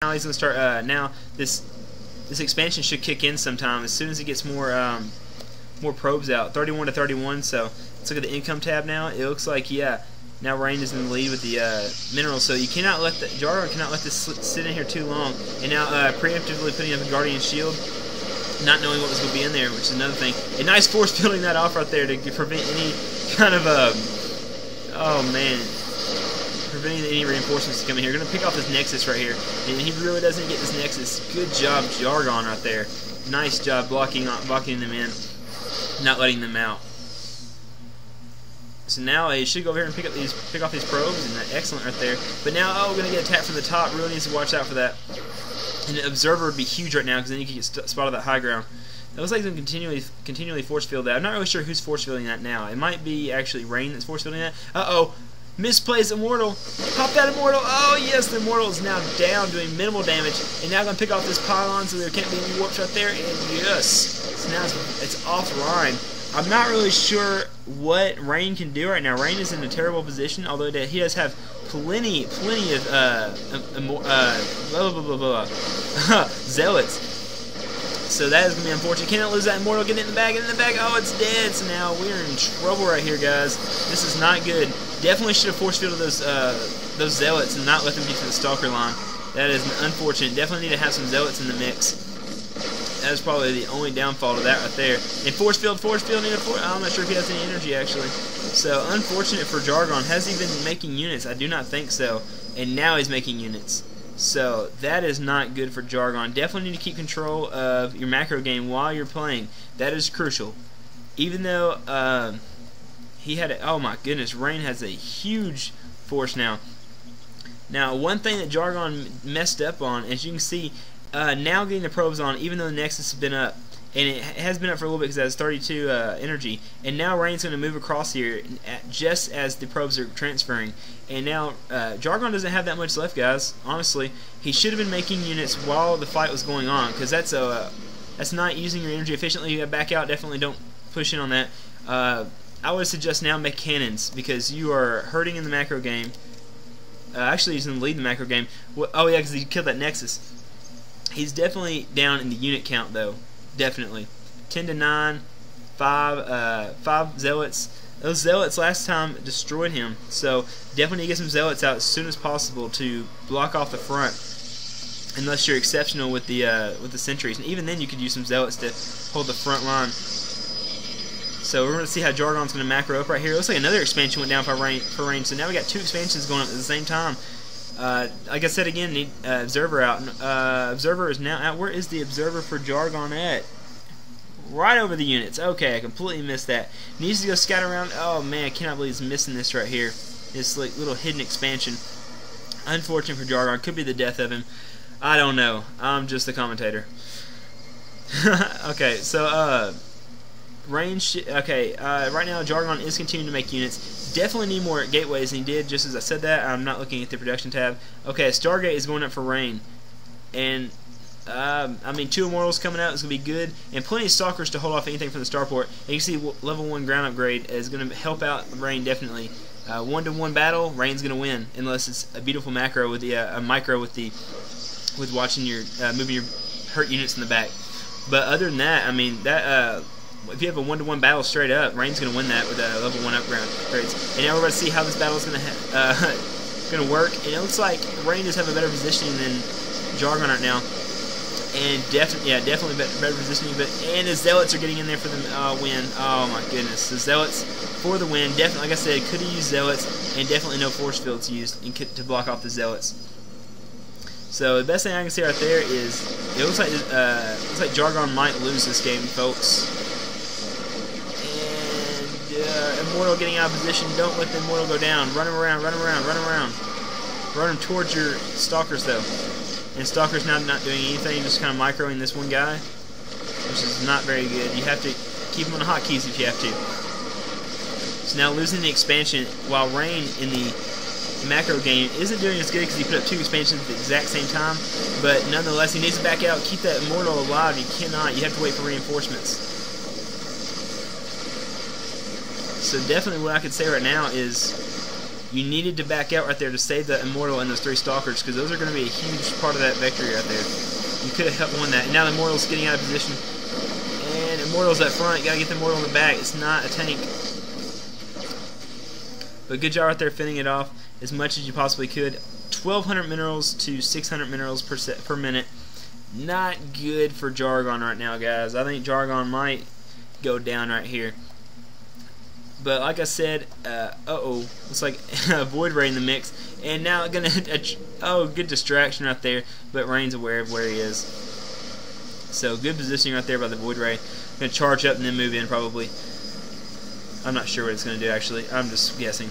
Now he's gonna start. Now this expansion should kick in sometime as soon as it gets more probes out. 31 to 31. So let's look at the income tab now. It looks like now Rain is in the lead with the minerals. So you cannot let Jargon cannot let this sit in here too long. And now preemptively putting up a Guardian Shield, not knowing what was going to be in there, which is another thing. A nice force fielding that off right there to prevent any kind of preventing any reinforcements to come in here. Going to pick off this Nexus right here, and he really doesn't get this Nexus. Good job, Jargon, right there. Nice job blocking them in, not letting them out. So now he should go over here and pick off these probes, and excellent right there. But now, we're going to get attacked from the top. Really needs to watch out for that. And the Observer would be huge right now because then you can get spotted that high ground. It looks like they continually force field that. I'm not really sure who's force fielding that now. It might be actually Rain that's force fielding that. Misplays Immortal. Pop that Immortal. Oh yes, the Immortal is now down, doing minimal damage, and now going to pick off this pylon so there can't be any warps right there. And yes, so now it's offline. I'm not really sure what Rain can do right now. Rain is in a terrible position, although he does have plenty of zealots. So that is going to be unfortunate. Cannot lose that Immortal. Get it in the bag. Get it in the bag. Oh, it's dead. So now we're in trouble right here, guys. This is not good. Definitely should have force fielded those zealots and not let them get to the Stalker line. That is unfortunate. Definitely need to have some zealots in the mix. That is probably the only downfall to that right there. And force field. I'm not sure if he has any energy actually. So unfortunate for Jargon. Has he been making units? I do not think so. And now he's making units. So that is not good for Jargon. Definitely need to keep control of your macro game while you're playing. That is crucial. Even though he had oh my goodness, Rain has a huge force now. Now one thing that Jargon messed up on, as you can see, now getting the probes on, even though the Nexus has been up, and it has been up for a little bit because it has 32 energy, and now Rain's going to move across here just as the probes are transferring. And now Jargon doesn't have that much left, guys. Honestly, he should have been making units while the fight was going on, because that's not using your energy efficiently. You got to back out. Definitely don't push in on that. I would suggest now make cannons because you are hurting in the macro game. Actually, he's in the lead in the macro game. Oh yeah, because he killed that Nexus. He's definitely down in the unit count though. Definitely 10 to 9, 5 zealots. Those zealots last time destroyed him, so definitely get some zealots out as soon as possible to block off the front. Unless you're exceptional with the sentries, and even then you could use some zealots to hold the front line. So we're going to see how Jargon's going to macro up right here. It looks like another expansion went down for Rain. So now we got 2 expansions going up at the same time. Like I said again, need Observer out. Observer is now out. Where is the Observer for Jargon at? Right over the units. Okay, I completely missed that. Needs to go scout around. Oh man, I cannot believe he's missing this right here. This like little hidden expansion. Unfortunate for Jargon. Could be the death of him. I don't know. I'm just the commentator. Okay, so Rain. Right now Jargon is continuing to make units. Definitely need more gateways than he did. Just as I said that, I'm not looking at the production tab. Okay, Stargate is going up for Rain, and I mean 2 Immortals coming out is going to be good, and plenty of Stalkers to hold off anything from the starport. And you can see level 1 ground upgrade is going to help out Rain definitely. 1-to-1 battle, Rain's going to win unless it's a beautiful macro with the a micro with watching your moving your hurt units in the back. But other than that, I mean that. If you have a 1-to-1 battle straight up, Rain's going to win that with level 1 upgrades. And now we're going to see how this battle is going to work. And it looks like Rain does have a better positioning than Jargon right now. And definitely better positioning. And the Zealots are getting in there for the win. Oh my goodness, the Zealots for the win. Definitely, like I said, could have used Zealots, and definitely no force fields used to block off the Zealots. So the best thing I can say right there is it looks like Jargon might lose this game, folks. Immortal getting out of position. Don't let the Immortal go down. Run him around. Run him towards your Stalkers though. And Stalker's now not doing anything, just kind of microing this one guy, which is not very good. You have to keep him on the hotkeys if you have to. So now losing the expansion, while Rain in the macro game isn't doing as good because he put up 2 expansions at the exact same time, but nonetheless he needs to back out, keep that Immortal alive. You cannot. You have to wait for reinforcements. So definitely what I could say right now is You needed to back out right there to save the Immortal and those 3 Stalkers, because those are going to be a huge part of that victory right there. You could have won that. And now the Immortal's getting out of position. And Immortal's up front. You got to get the Immortal in the back. It's not a tank. But good job right there finishing it off as much as you possibly could. 1,200 minerals to 600 minerals per minute. Not good for Jargon right now, guys. I think Jargon might go down right here. But like I said, looks like Void Ray in the mix. And now gonna good distraction right there. But Rain's aware of where he is. So good positioning right there by the Void Ray. Gonna charge up and then move in probably. I'm not sure what it's gonna do actually. I'm just guessing.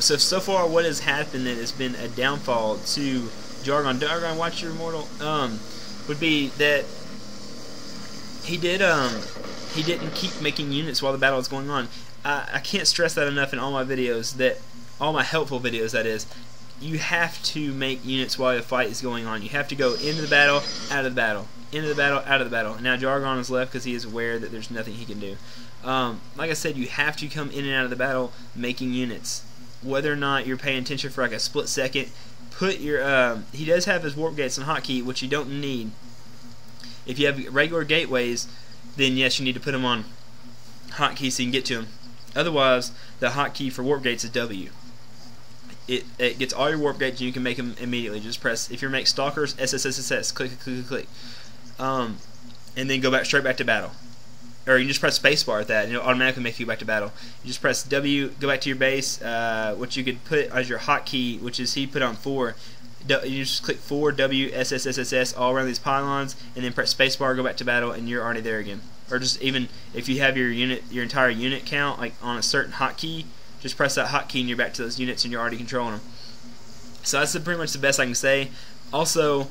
So far what has happened that has been a downfall to Jargon. Jargon, watch your Immortal. Would be that he didn't keep making units while the battle was going on. I can't stress that enough in all my videos, all my helpful videos that is. You have to make units while the fight is going on. You have to go into the battle, out of the battle, into the battle, out of the battle. And now Jargon is left because he is aware that there's nothing he can do. Like I said, you have to come in and out of the battle making units. Whether or not you're paying attention for like a split second, put your he does have his warp gates and hotkey, which you don't need. If you have regular gateways, then yes, you need to put them on hotkey so you can get to them. Otherwise, the hotkey for warp gates is W. It gets all your warp gates and you can make them immediately. Just press, if you make Stalkers, SSSSS, click, click, click, click. And then go straight back to battle. Or you can just press spacebar at that and it'll automatically make you back to battle. You just press W, go back to your base, which you could put as your hotkey, which is he put on 4. You just click 4, W, SSSSS all around these pylons, and then press spacebar, go back to battle, and you're already there again. Or just even if you have your entire unit count like on a certain hotkey, just press that hotkey and you're back to those units and you're already controlling them. So that's pretty much the best I can say. Also,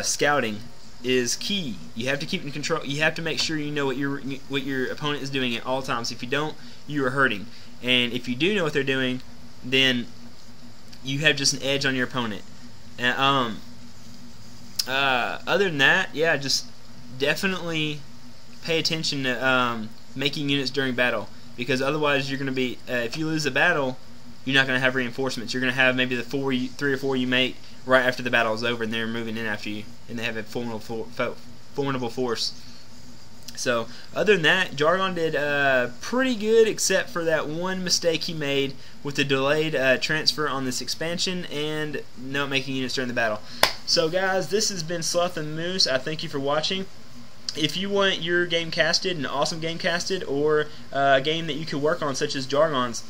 scouting is key. You have to keep in control. You have to make sure you know what your opponent is doing at all times. If you don't, you are hurting. And if you do know what they're doing, then you have just an edge on your opponent. And other than that, yeah, just definitely pay attention to making units during battle, because otherwise you're going to be if you lose the battle, you're not going to have reinforcements. You're going to have maybe the 3 or 4 you make right after the battle is over, and they're moving in after you, and they have a formidable force. So other than that, Jargon did pretty good, except for that one mistake he made with the delayed transfer on this expansion and not making units during the battle. So guys, this has been SlothnMoose. I thank you for watching. If you want your game casted, an awesome game casted, or a game that you could work on, such as Jargon's,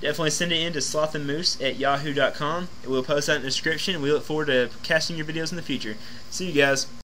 definitely send it in to SlothnMoose@yahoo.com. We'll post that in the description. We look forward to casting your videos in the future. See you guys.